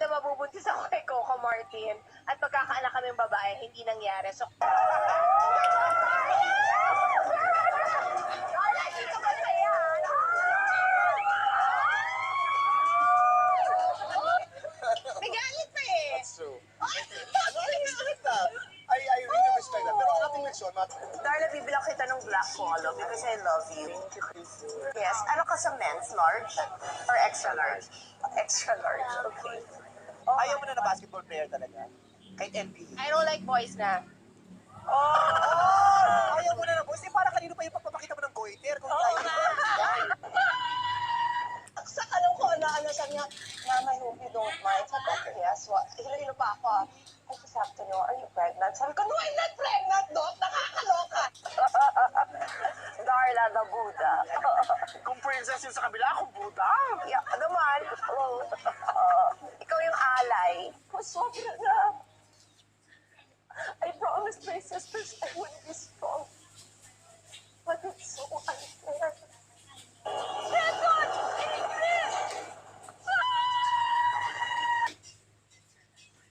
na mabubuntis ako kay Coco Martin at magkakaanak kaming babae, hindi nangyari. So, may galit pa eh. That's true. I really respect that. Pero ang ating leksyon, Darla, bibilang kita ng black polo because I love you. Yes. Ano ka sa men's? Large? Or extra large? Extra large, okay. ayaw mo na na basketball player talaga. Kahit NBA. I don't like boys na. Oh! Ayaw mo na na boys. Eh, para kanino pa yung pagpapakita mo ng goiter? Kung ayaw mo Sa kalong ko, ano sabi niya, Mama, I hope you don't mind. Sabi ko, okay, yes. Hilo-hilo pa ako. I just have to know, are you pregnant? Sabi ko, no, I'm not pregnant, Dot. Nakakaloka. Darla, the Buddha. Kung princess yun sa kabila, akong Buddha. Yeah, naman. Ikaw yung alay. Sobra na. I promised my sisters I wouldn't be